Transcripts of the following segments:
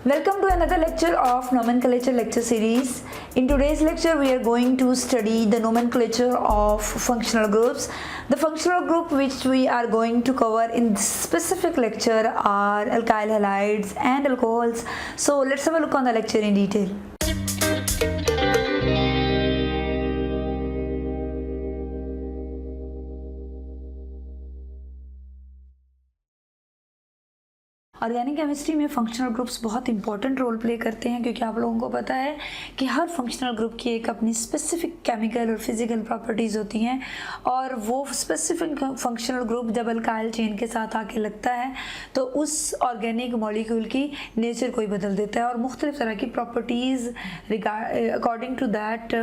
Welcome to another lecture of nomenclature lecture series. In today's lecture we are going to study the nomenclature of functional groups. The functional group which we are going to cover in this specific lecture are alkyl halides and alcohols. So let's have a look on the lecture in detail. Organic chemistry में functional groups बहुत important role play करते हैं क्योंकि आप लोगों को पता है कि हर फंक्शनल ग्रुप की एक अपनी स्पेसिफिक केमिकल और फिजिकल प्रॉपर्टीज़ होती हैं और वो स्पेसिफिक फंक्शनल ग्रुप जब अल्काइल चेन के साथ आके लगता है तो उस ऑर्गेनिक मॉलिक्यूल की नेचर को ही बदल देता है और मुख्तलिफ तरह की properties according to that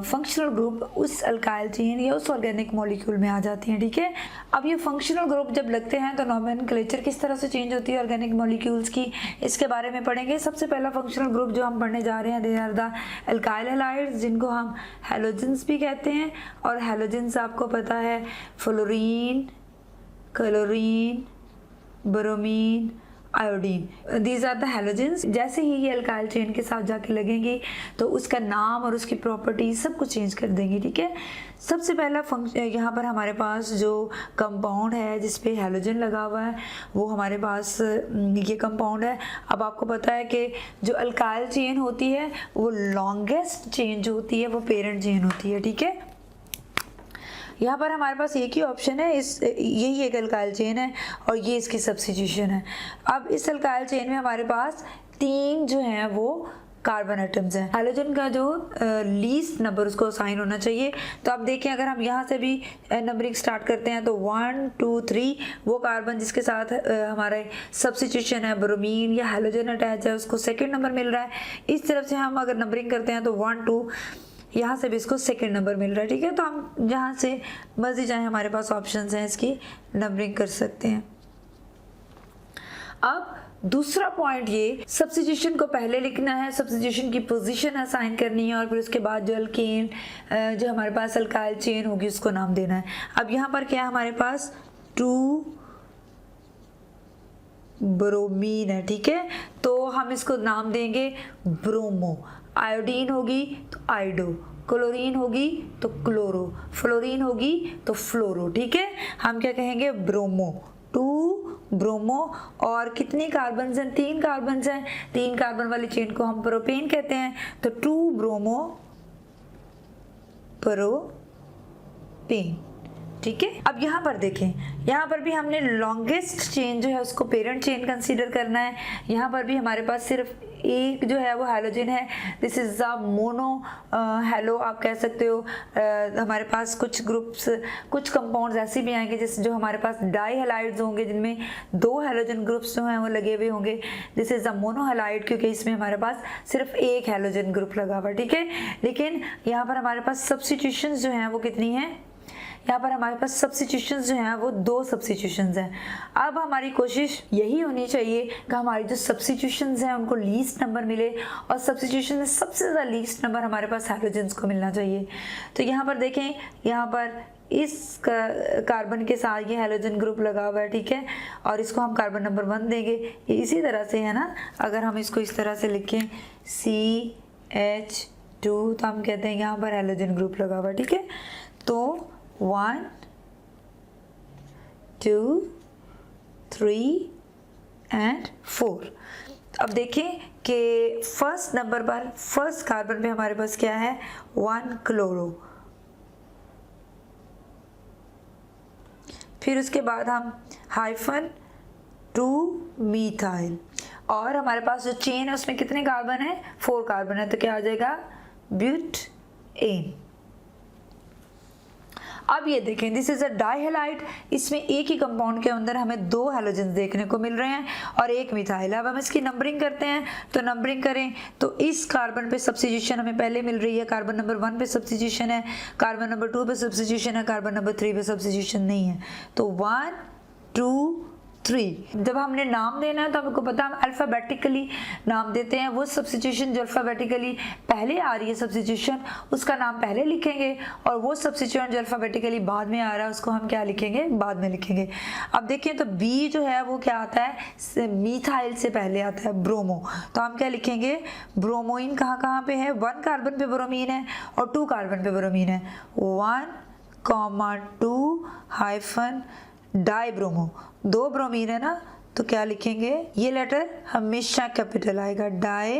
functional group उस अल्काइल चेन या उस ऑर्गेनिक मॉलिक्यूल में आ जाती हैं। ठीक है, अब ये फंक्शनल ग्रुप जब लगते हैं तो नोमेनक्लेचर किस तरह से चेंज होती है ऑर्गेनिक मॉलिक्यूल्स की, इसके बारे में पढ़ेंगे। सबसे पहला फंक्शनल ग्रुप जो हम पढ़ने जा रहे हैं they are the alkyl halides, जिनको हम हैलोजेंस भी कहते हैं। और हैलोजेंस आपको पता है fluorine, chlorine, bromine, iodine, these are the halogens. जैसे ही ये अल्काइल चेन के साथ जाके लगेंगे तो उसका नाम और उसकी प्रॉपर्टीज सब कुछ चेंज कर देंगे। ठीक है, सबसे पहला यहाँ पर हमारे पास जो कंपाउंड है जिस पे हैलोजन लगा हुआ है वो हमारे पास ये कंपाउंड है। अब आपको पता है कि जो अल्काइल चेन होती है वो लॉन्गेस्ट चेन जो होती है वो पेरेंट चेन होती है। ठीक है, यहाँ पर हमारे पास एक ही ऑप्शन है, यही एक अल्काइल चेन है और ये इसकी सब्स्टिट्यूशन है। अब इस अल्काइल चेन में हमारे पास तीन जो हैं वो कार्बन एटम्स हैं। हैलोजन का जो लीस्ट नंबर उसको असाइन होना चाहिए। तो आप देखें अगर हम यहाँ से भी नंबरिंग स्टार्ट करते हैं तो 1 2 3 वो कार्बन जिसके साथ हमारा सब्स्टिट्यूशन है ब्रोमीन या हैलोजन अटैच है उसको सेकेंड नंबर मिल रहा है। इस तरफ से हम अगर नंबरिंग करते हैं तो 1 2 यहाँ से भी इसको सेकेंड नंबर मिल रहा है। ठीक है, तो हम जहाँ से मर्जी चाहे हमारे पास ऑप्शंस हैं इसकी नंबरिंग कर सकते हैं। अब दूसरा पॉइंट ये सब्स्टिट्यूशन को पहले लिखना है, सब्स्टिट्यूशन की पोजीशन असाइन करनी है और फिर उसके बाद जो अल्केन जो हमारे पास अल्काइल चेन होगी उसको नाम देना है। अब यहाँ पर क्या है हमारे पास 2 ब्रोमीन है। ठीक है, तो हम इसको नाम देंगे ब्रोमो। आयोडीन होगी तो आइडो, क्लोरीन होगी तो क्लोरो, फ्लोरीन होगी तो फ्लोरो। ठीक है, हम क्या कहेंगे ब्रोमो, 2 ब्रोमो। और कितनी कार्बन हैं? 3 कार्बन हैं। 3 कार्बन वाली चेन को हम प्रोपेन कहते हैं। तो 2 ब्रोमो प्रोपेन। ठीक है, अब यहाँ पर देखें, यहाँ पर भी हमने लॉन्गेस्ट चेन जो है उसको पेरेंट चेन कंसीडर करना है। यहाँ पर भी हमारे पास सिर्फ एक जो है वो हैलोजन है, this is a mono hello आप कह सकते हो। हमारे पास कुछ ग्रुप्स कुछ कंपाउंड्स ऐसे भी आएंगे जिस जो हमारे पास डाई हैलाइड्स होंगे जिनमें 2 हैलोजन ग्रुप्स जो हैं वो लगे हुए होंगे। This is a mono halide क्योंकि इसमें हमारे पास सिर्फ एक हैलोजन ग्रुप लगा हुआ है। ठीक है, लेकिन यहाँ पर हमारे पास सब्स्टिट्यूशंस जो हैं वो कितनी हैं? यहाँ पर हमारे पास सब्स्टिट्यूशंस जो हैं वो 2 सब्स्टिट्यूशंस हैं। अब हमारी कोशिश यही होनी चाहिए कि हमारी जो सब्स्टिट्यूशंस हैं उनको लीस्ट नंबर मिले और सब्स्टिट्यूशन में सबसे ज़्यादा लीस्ट नंबर हमारे पास हैलोजेंस को मिलना चाहिए। तो यहाँ पर देखें, यहाँ पर इस कार्बन के साथ ये हैलोजन ग्रुप लगा हुआ है। ठीक है, और इसको हम कार्बन नंबर 1 देंगे। इसी तरह से है ना, अगर हम इसको इस तरह से लिखें CH2 तो हम कहते हैं यहाँ पर हैलोजन ग्रुप लगा हुआ है। ठीक है, तो 1 2 3 एंड 4। अब देखें कि फर्स्ट नंबर पर फर्स्ट कार्बन पे हमारे पास क्या है 1 क्लोरो, फिर उसके बाद हम हाइफन 2 मीथाइल और हमारे पास जो चेन है उसमें कितने कार्बन है 4 कार्बन है। तो क्या आ जाएगा ब्यूटेन। अब ये देखें, दिस इज अ डाइहैलाइड, इसमें एक ही कंपाउंड के अंदर हमें 2 हैलोजेंस देखने को मिल रहे हैं और एक मिथाइल। अब हम इसकी नंबरिंग करते हैं तो नंबरिंग करें तो इस कार्बन पे सब्स्टिट्यूशन हमें पहले मिल रही है, कार्बन नंबर 1 पे सब्स्टिट्यूशन है, कार्बन नंबर 2 पे सब्स्टिट्यूशन है, कार्बन नंबर 3 पे सब्स्टिट्यूशन नहीं है। तो 1 2 3। जब हमने नाम देना है तो हमको पता है हम अल्फ़ाबेटिकली नाम देते हैं। वो सब्स्टिट्यूशन जो अल्फ़ाबेटिकली पहले आ रही है सब्स्टिट्यूशन, उसका नाम पहले लिखेंगे, और वो सब्स्टिट्यूशन जो अल्फ़ाबेटिकली बाद में आ रहा है उसको हम क्या लिखेंगे, बाद में लिखेंगे। अब देखिए तो बी जो है वो क्या आता है, मीथाइल से पहले आता है ब्रोमो, तो हम क्या लिखेंगे, ब्रोमोइन कहाँ पे है, 1 कार्बन पे ब्रोमीन है और 2 कार्बन पे ब्रोमीन है, 1,2 हाइफन डाइब्रोमो, 2 ब्रोमीन है ना, तो क्या लिखेंगे, ये लेटर हमेशा कैपिटल आएगा, डाई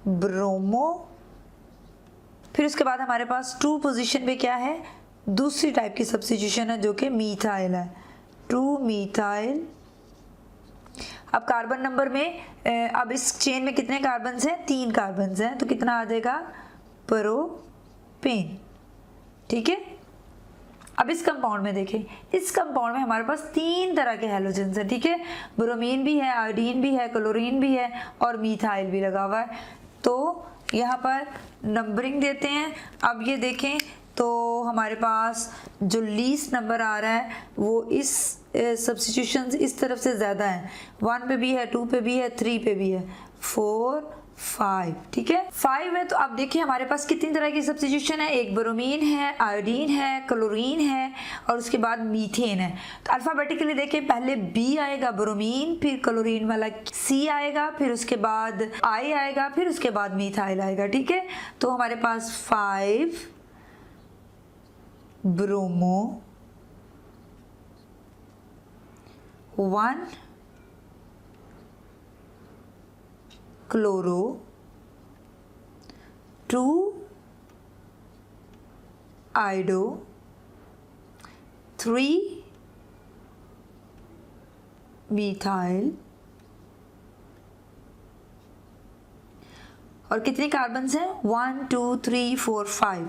ब्रोमो। फिर उसके बाद हमारे पास 2 पोजीशन पे क्या है, दूसरी टाइप की सब्स्टिट्यूशन है जो कि मीथाइल है, 2 मीथाइल। अब कार्बन नंबर में अब इस चेन में कितने कार्बन्स हैं, 3 कार्बन्स हैं, तो कितना आ जाएगा, प्रोपेन। ठीक है, अब इस कंपाउंड में देखें, इस कंपाउंड में हमारे पास 3 तरह के हैलोजेंस हैं। ठीक है, ब्रोमीन भी है, आयोडीन भी है, क्लोरीन भी है और मीथाइल भी लगा हुआ है। तो यहाँ पर नंबरिंग देते हैं। अब ये देखें तो हमारे पास जो लीस्ट नंबर आ रहा है वो इस सब्स्टिट्यूशंस इस तरफ से ज़्यादा है, 1 पे भी है, 2 पे भी है, 3 पे भी है, 4, 5। ठीक है, 5 है। तो अब देखिए हमारे पास कितनी तरह की सब्स्टिट्यूशन है, एक ब्रोमीन है, आयोडीन है, क्लोरीन है और उसके बाद मीथेन है। तो अल्फ़ाबेटिकली देखिए पहले बी आएगा ब्रोमीन, फिर क्लोरीन वाला सी आएगा, फिर उसके बाद आई आएगा, फिर उसके बाद मीथाइल आएगा। ठीक है, तो हमारे पास 5 ब्रोमो, 1 क्लोरो, 2 आइडो, 3 मीथाइल, और कितने कार्बन्स हैं, 1, 2, 3, 4, 5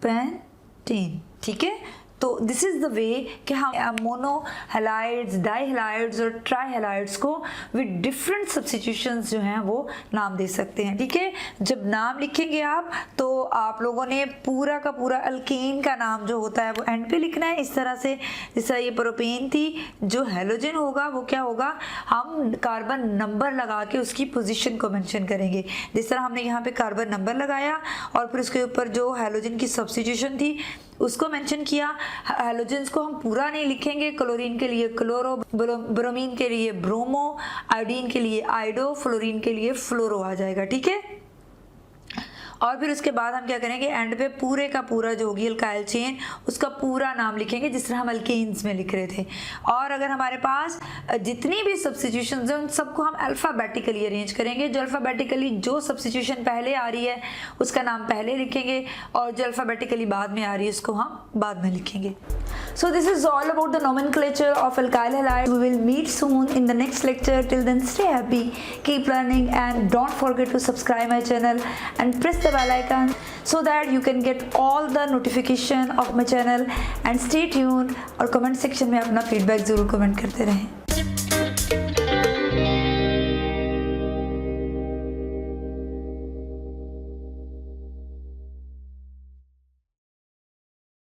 पेंटेन। ठीक है, तो दिस इज द वे कि हम मोनो हैलाइड्स, डाई हैलाइड्स और ट्राई हैलाइड्स को विद डिफरेंट सब्स्टिट्यूशंस जो हैं वो नाम दे सकते हैं। ठीक है, जब नाम लिखेंगे आप तो आप लोगों ने पूरा का पूरा अल्केन का नाम जो होता है वो एंड पे लिखना है, इस तरह से। जैसा ये प्रोपेन थी, जो हैलोजन होगा वो क्या होगा, हम कार्बन नंबर लगा के उसकी पोजीशन को मेंशन करेंगे। जिस तरह हमने यहाँ पे कार्बन नंबर लगाया और फिर उसके ऊपर जो हैलोजन की सब्स्टिट्यूशन थी उसको मेंशन किया। हैलोजेंस को हम पूरा नहीं लिखेंगे, क्लोरीन के लिए क्लोरो, ब्रोमीन के लिए ब्रोमो, आयोडीन के लिए आइडो, फ्लोरीन के लिए फ्लोरो आ जाएगा। ठीक है, और फिर उसके बाद हम क्या करेंगे, एंड पे पूरे का पूरा जो होगी अल्काइल चेन उसका पूरा नाम लिखेंगे जिस तरह हम अल्केन्स में लिख रहे थे। और अगर हमारे पास जितनी भी सब्स्टिट्यूशंस हैं उन सबको हम अल्फ़ाबेटिकली अरेंज करेंगे। जो अल्फ़ाबेटिकली जो सब्स्टिट्यूशन पहले आ रही है उसका नाम पहले लिखेंगे और जो अल्फ़ाबेटिकली बाद में आ रही है उसको हम बाद में लिखेंगे। So this is all about the nomenclature of alkyl halides. We will meet soon in the next lecture. Till then, stay happy, keep learning, and don't forget to subscribe my channel and press the bell icon so that you can get all the notification of my channel. And stay tuned और comment section में अपना feedback ज़रूर comment करते रहें।